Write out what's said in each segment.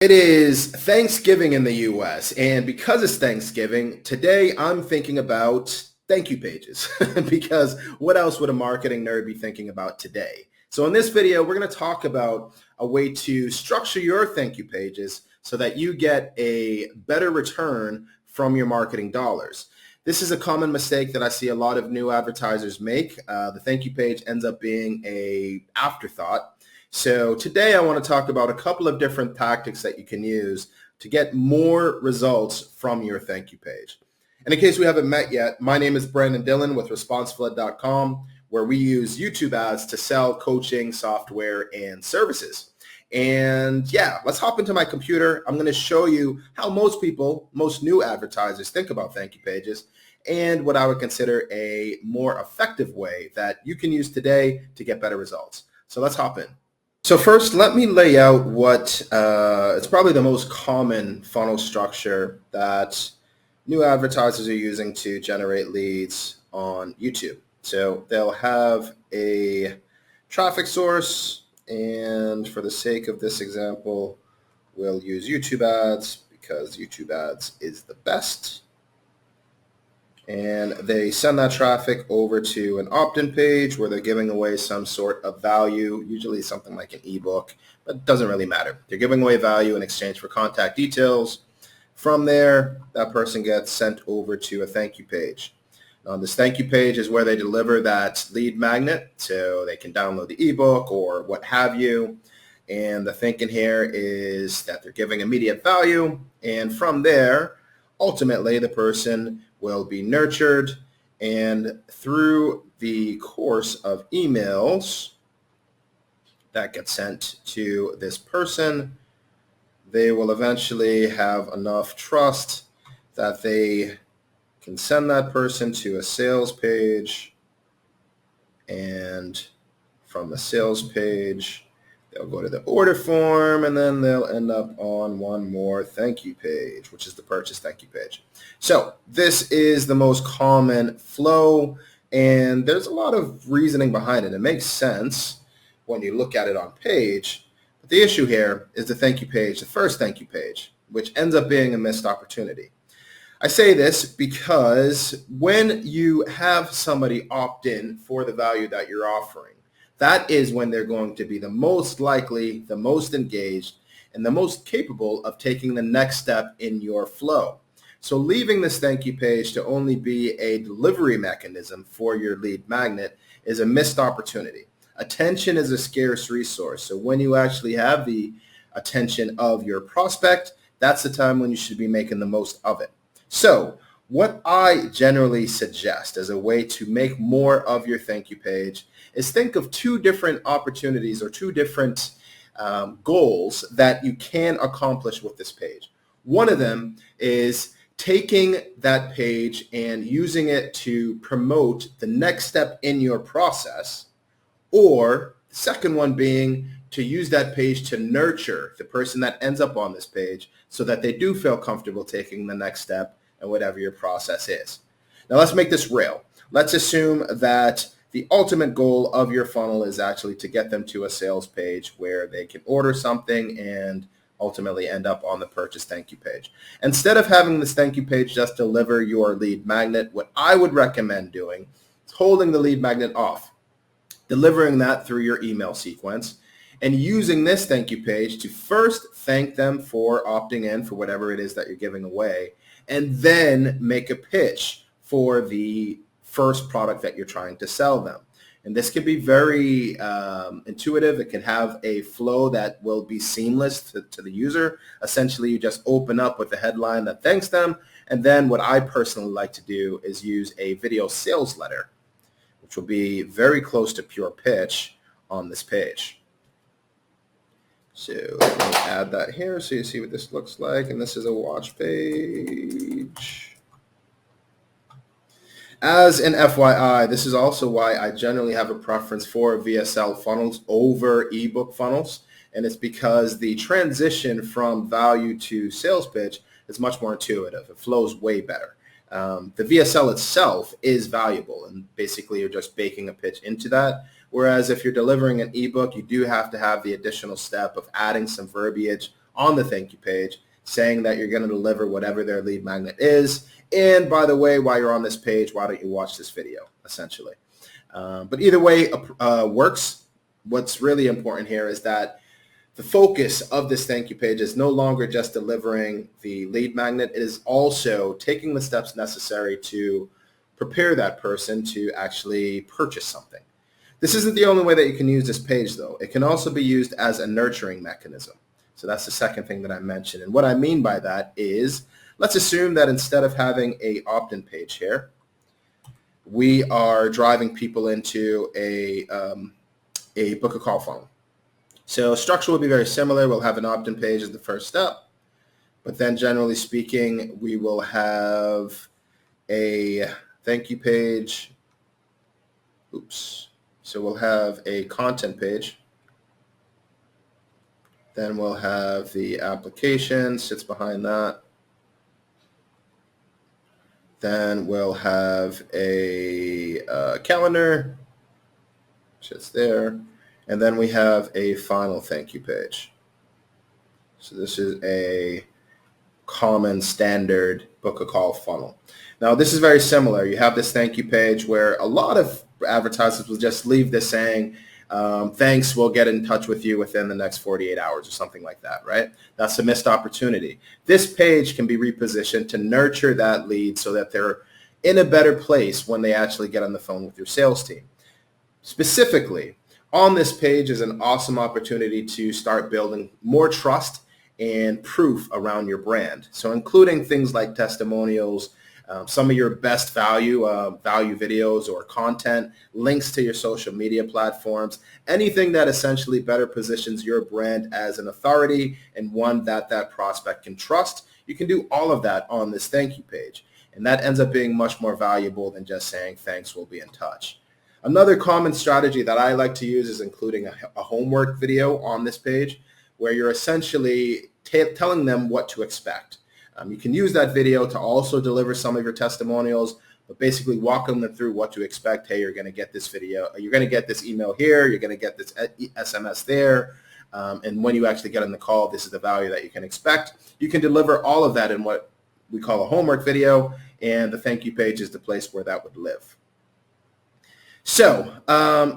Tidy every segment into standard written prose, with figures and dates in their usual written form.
It is Thanksgiving in the US, and because it's Thanksgiving, today I'm thinking about thank you pages because what else would a marketing nerd be thinking about today? So in this video, we're going to talk about a way to structure your thank you pages so that you get a better return from your marketing dollars. This is a common mistake that I see a lot of new advertisers make. The thank you page ends up being an afterthought. So today I want to talk about a couple of different tactics that you can use to get more results from your thank you page. And in case we haven't met yet, my name is Brandon Dillon with responseflood.com, where we use YouTube ads to sell coaching, software, and services. And yeah, let's hop into my computer. I'm going to show you how most new advertisers think about thank you pages and what I would consider a more effective way that you can use today to get better results. So let's hop in. So first, let me lay out what it's probably the most common funnel structure that new advertisers are using to generate leads on YouTube. So they'll have a traffic source, and for the sake of this example, we'll use YouTube ads because YouTube ads is the best. And they send that traffic over to an opt-in page where they're giving away some sort of value, usually something like an ebook, but it doesn't really matter. They're giving away value in exchange for contact details. From there, that person gets sent over to a thank you page. On this thank you page is where they deliver that lead magnet, so they can download the ebook or what have you. And the thinking here is that they're giving immediate value, and from there, ultimately, the person will be nurtured, and through the course of emails that get sent to this person, they will eventually have enough trust that they can send that person to a sales page, and from the sales page, they'll go to the order form, and then they'll end up on one more thank you page, which is the purchase thank you page. So this is the most common flow, and there's a lot of reasoning behind it. It makes sense when you look at it on page. But the issue here is the thank you page, the first thank you page, which ends up being a missed opportunity. I say this because when you have somebody opt in for the value that you're offering, that is when they're going to be the most likely, the most engaged, and the most capable of taking the next step in your flow. So leaving this thank you page to only be a delivery mechanism for your lead magnet is a missed opportunity. Attention is a scarce resource. So when you actually have the attention of your prospect, that's the time when you should be making the most of it. So what I generally suggest as a way to make more of your thank you page is think of two different opportunities or two different goals that you can accomplish with this page. One of them is taking that page and using it to promote the next step in your process, or the second one being to use that page to nurture the person that ends up on this page so that they do feel comfortable taking the next step and whatever your process is. Now let's make this real. Let's assume that the ultimate goal of your funnel is actually to get them to a sales page where they can order something and ultimately end up on the purchase thank you page. Instead of having this thank you page just deliver your lead magnet, what I would recommend doing is holding the lead magnet off, delivering that through your email sequence, and using this thank you page to first thank them for opting in for whatever it is that you're giving away, and then make a pitch for the first product that you're trying to sell them. And this can be very intuitive. It can have a flow that will be seamless to the user. Essentially, you just open up with a headline that thanks them. And then what I personally like to do is use a video sales letter, which will be very close to pure pitch on this page. So let me add that here so you see what this looks like. And this is a watch page. As an FYI, this is also why I generally have a preference for VSL funnels over ebook funnels. And it's because the transition from value to sales pitch is much more intuitive. It flows way better. The VSL itself is valuable, and basically you're just baking a pitch into that. Whereas if you're delivering an ebook, you do have to have the additional step of adding some verbiage on the thank you page, saying that you're going to deliver whatever their lead magnet is. And by the way, while you're on this page, why don't you watch this video, essentially. But either way works. What's really important here is that the focus of this thank you page is no longer just delivering the lead magnet. It is also taking the steps necessary to prepare that person to actually purchase something. This isn't the only way that you can use this page, though. It can also be used as a nurturing mechanism. So that's the second thing that I mentioned. And what I mean by that is, let's assume that instead of having a opt-in page here, we are driving people into a book a call funnel. So structure will be very similar. We'll have an opt-in page as the first step, but then generally speaking, we will have a thank you page. So we'll have a content page. Then we'll have the application sits behind that. Then we'll have a calendar, sits there. And then we have a final thank you page. So this is a common standard book a call funnel. Now this is very similar. You have this thank you page where a lot of advertisers will just leave this saying, thanks, we'll get in touch with you within the next 48 hours or something like that, right? That's a missed opportunity. This page can be repositioned to nurture that lead so that they're in a better place when they actually get on the phone with your sales team. Specifically, on this page is an awesome opportunity to start building more trust and proof around your brand. So including things like testimonials, some of your best value videos or content, links to your social media platforms, anything that essentially better positions your brand as an authority and one that that prospect can trust. You can do all of that on this thank you page. And that ends up being much more valuable than just saying, thanks, we'll be in touch. Another common strategy that I like to use is including a homework video on this page where you're essentially telling them what to expect. You can use that video to also deliver some of your testimonials, but basically walking them through what to expect. Hey, you're going to get this video, you're going to get this email here, you're going to get this SMS there, and when you actually get on the call, this is the value that you can expect. You can deliver all of that in what we call a homework video, and the thank you page is the place where that would live. So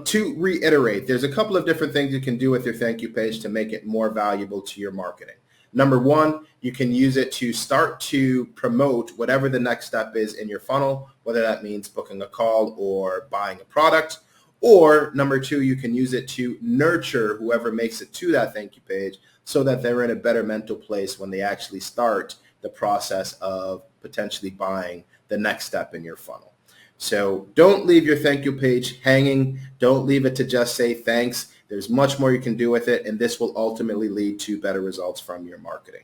to reiterate, there's a couple of different things you can do with your thank you page to make it more valuable to your marketing. Number one, you can use it to start to promote whatever the next step is in your funnel, whether that means booking a call or buying a product. Or number two, you can use it to nurture whoever makes it to that thank you page so that they're in a better mental place when they actually start the process of potentially buying the next step in your funnel. So don't leave your thank you page hanging. Don't leave it to just say thanks. There's much more you can do with it, and this will ultimately lead to better results from your marketing.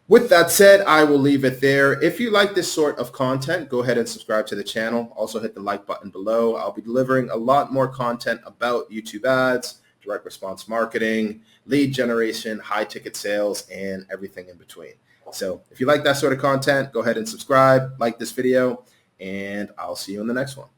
With that said, I will leave it there. If you like this sort of content, go ahead and subscribe to the channel. Also hit the like button below. I'll be delivering a lot more content about YouTube ads, direct response marketing, lead generation, high ticket sales, and everything in between. So if you like that sort of content, go ahead and subscribe, like this video, and I'll see you in the next one.